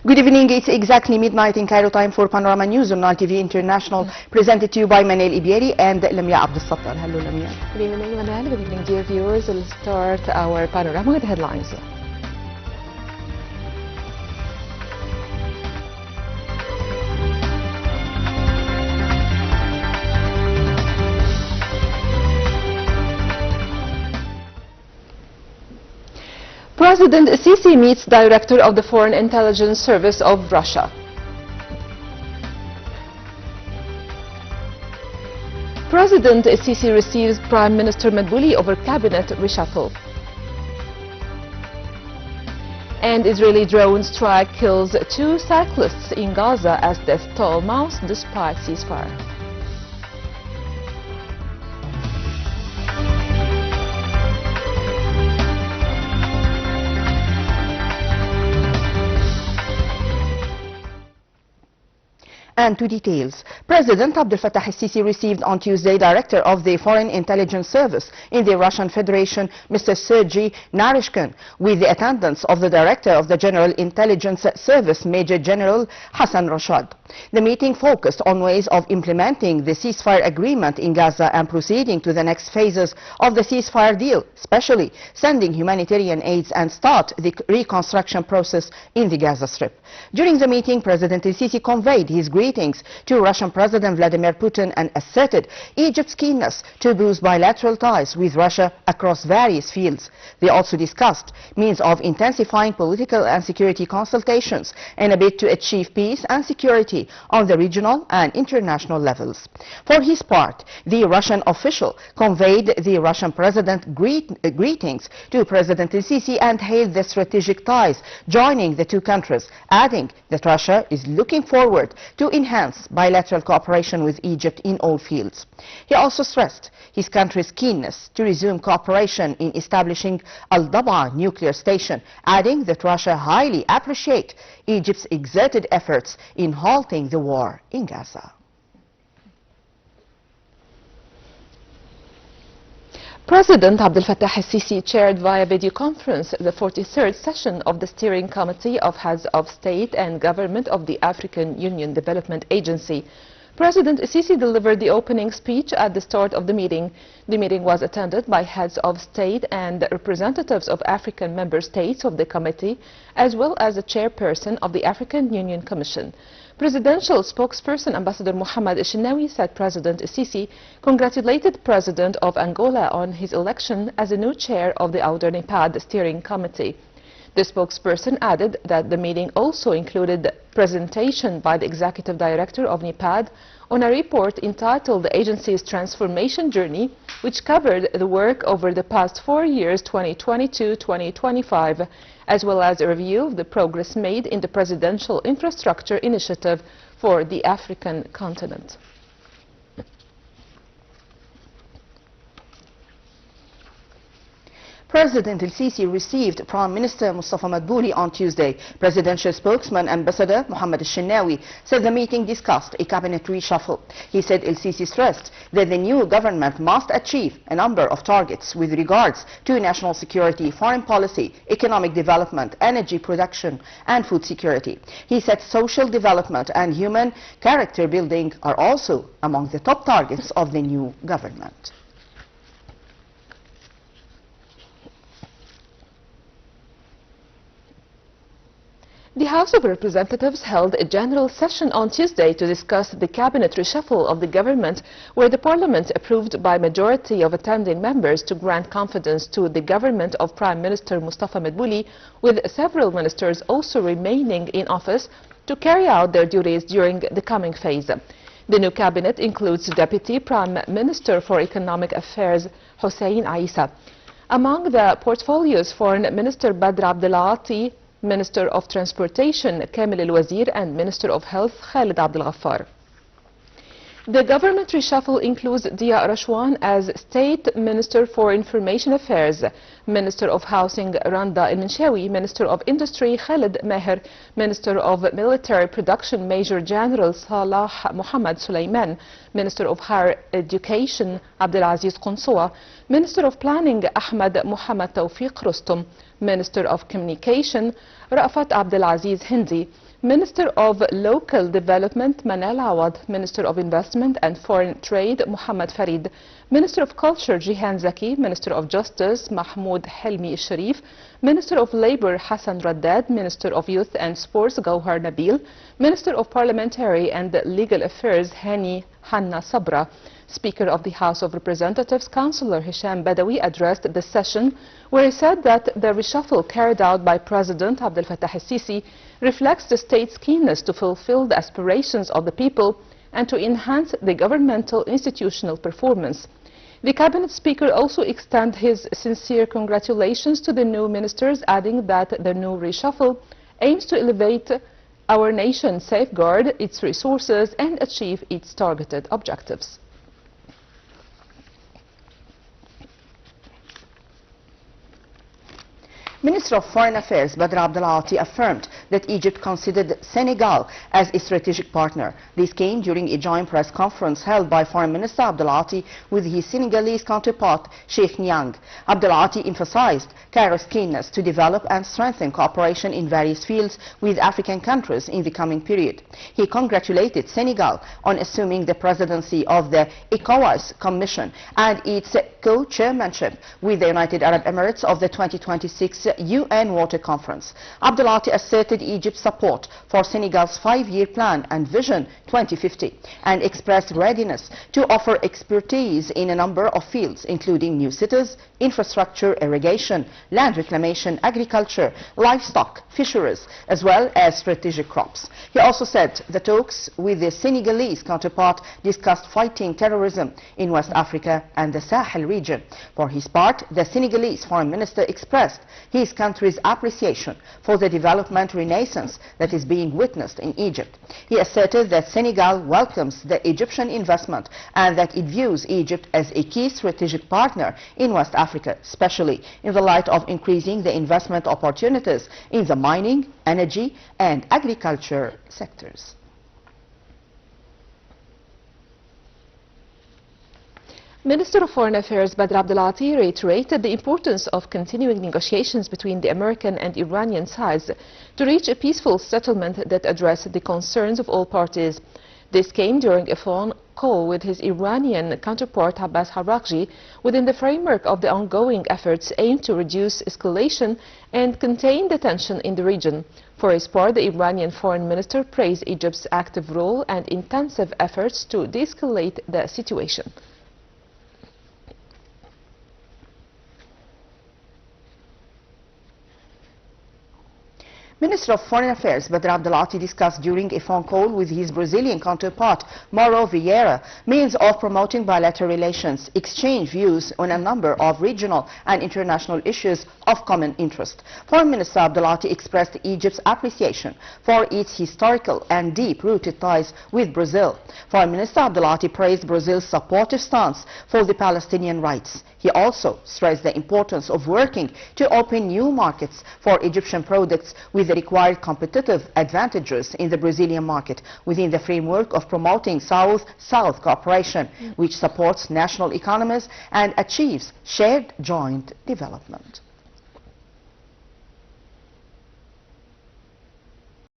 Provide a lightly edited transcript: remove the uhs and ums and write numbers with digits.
Good evening. It's exactly midnight in Cairo time for Panorama News on Nile TV International, presented to you by Manel Ibieri and Lamia Abdel Sattar. Hello, Lamia. Good evening, Manel. Good evening, dear viewers. We'll start our Panorama with headlines. President Sisi meets Director of the Foreign Intelligence Service of Russia. President Sisi receives Prime Minister Madbouli over cabinet reshuffle. And Israeli drone strike kills 2 cyclists in Gaza as death toll mounts despite ceasefire. And to details. President Abdel Fattah al-Sisi received on Tuesday Director of the Foreign Intelligence Service in the Russian Federation, Mr. Sergei Narishkin, with the attendance of the Director of the General Intelligence Service, Major General Hassan Rashad. The meeting focused on ways of implementing the ceasefire agreement in Gaza and proceeding to the next phases of the ceasefire deal, especially sending humanitarian aids and start the reconstruction process in the Gaza Strip. During the meeting, President al-Sisi conveyed his greetings to Russian President Vladimir Putin and asserted Egypt's keenness to boost bilateral ties with Russia across various fields. They also discussed means of intensifying political and security consultations in a bid to achieve peace and security on the regional and international levels. For his part, the Russian official conveyed the Russian President greetings to President al-Sisi and hailed the strategic ties joining the two countries, adding that Russia is looking forward to enhance bilateral cooperation with Egypt in all fields. He also stressed his country's keenness to resume cooperation in establishing Al-Daba nuclear station, adding that Russia highly appreciates Egypt's exerted efforts in halting the war in Gaza. President Abdel Fattah al-Sisi chaired via video conference the 43rd session of the Steering Committee of Heads of State and Government of the African Union Development Agency. President Sisi delivered the opening speech at the start of the meeting. The meeting was attended by heads of state and representatives of African member states of the committee, as well as the chairperson of the African Union Commission. Presidential spokesperson Ambassador Mohamed Shinawi said President Sisi congratulated President of Angola on his election as the new chair of the Ouder-NIPAD Steering Committee. The spokesperson added that the meeting also included the presentation by the Executive Director of NIPAD on a report entitled The Agency's Transformation Journey, which covered the work over the past 4 years, 2022-2025, as well as a review of the progress made in the Presidential Infrastructure Initiative for the African continent. President al-Sisi received Prime Minister Mustafa Madbouli on Tuesday. Presidential spokesman Ambassador Mohamed Shinawi said the meeting discussed a cabinet reshuffle. He said al-Sisi stressed that the new government must achieve a number of targets with regards to national security, foreign policy, economic development, energy production and food security. He said social development and human character building are also among the top targets of the new government. The House of Representatives held a general session on Tuesday to discuss the cabinet reshuffle of the government, where the Parliament approved by majority of attending members to grant confidence to the government of Prime Minister Mustafa Madbouli, with several ministers also remaining in office to carry out their duties during the coming phase. The new cabinet includes Deputy Prime Minister for Economic Affairs Hussein Aissa. Among the portfolios, Foreign Minister Badr Abdelati, Minister of Transportation Kamil El-Wazir and Minister of Health Khalid Abdel Ghaffar. The government reshuffle includes Dia Rashwan as State Minister for Information Affairs, Minister of Housing Randa El-Minshawi, Minister of Industry Khalid Meher, Minister of Military Production Major General Salah Mohammed Sulaiman, Minister of Higher Education Abdelaziz Qunsoa, Minister of Planning Ahmed Mohammed Tawfiq Rustum, Minister of Communication Rafat Abdelaziz Hindi, Minister of Local Development Manal Awad, Minister of Investment and Foreign Trade Muhammad Farid, Minister of Culture Jihan Zaki, Minister of Justice Mahmoud Helmi Sharif, Minister of Labour Hassan Raddad, Minister of Youth and Sports Gauhar Nabil, Minister of Parliamentary and Legal Affairs Hani Hanna Sabra. Speaker of the House of Representatives, Councillor Hisham Badawi, addressed the session where he said that the reshuffle carried out by President Abdel Fattah el-Sisi reflects the state's keenness to fulfill the aspirations of the people and to enhance the governmental institutional performance. The Cabinet Speaker also extended his sincere congratulations to the new ministers, adding that the new reshuffle aims to elevate our nation, safeguard its resources and achieve its targeted objectives. Minister of Foreign Affairs Badr Abdelati affirmed that Egypt considered Senegal as a strategic partner. This came during a joint press conference held by Foreign Minister Abdelati with his Senegalese counterpart Sheikh Niang. Abdelati emphasized Cairo's keenness to develop and strengthen cooperation in various fields with African countries in the coming period. He congratulated Senegal on assuming the presidency of the ECOWAS Commission and its co-chairmanship with the United Arab Emirates of the 2026 UN Water Conference. Abdelati asserted Egypt's support for Senegal's 5-year plan and Vision 2050 and expressed readiness to offer expertise in a number of fields, including new cities, infrastructure, irrigation, land reclamation, agriculture, livestock, fisheries, as well as strategic crops. He also said the talks with the Senegalese counterpart discussed fighting terrorism in West Africa and the Sahel region. For his part, the Senegalese foreign minister expressed his country's appreciation for the development renaissance that is being witnessed in Egypt. He asserted that Senegal welcomes the Egyptian investment and that it views Egypt as a key strategic partner in West Africa, especially in the light of increasing the investment opportunities in the mining, energy and agriculture sectors. Minister of Foreign Affairs Badr Abdelati reiterated the importance of continuing negotiations between the American and Iranian sides to reach a peaceful settlement that addresses the concerns of all parties. This came during a phone call with his Iranian counterpart Abbas Harakji within the framework of the ongoing efforts aimed to reduce escalation and contain the tension in the region. For his part, the Iranian foreign minister praised Egypt's active role and intensive efforts to de-escalate the situation. Minister of Foreign Affairs Badr Abdelati discussed during a phone call with his Brazilian counterpart Mauro Vieira means of promoting bilateral relations, exchange views on a number of regional and international issues of common interest. Foreign Minister Abdelati expressed Egypt's appreciation for its historical and deep-rooted ties with Brazil. Foreign Minister Abdelati praised Brazil's supportive stance for the Palestinian rights. He also stressed the importance of working to open new markets for Egyptian products with the required competitive advantages in the Brazilian market within the framework of promoting South-South cooperation, which supports national economies and achieves shared joint development.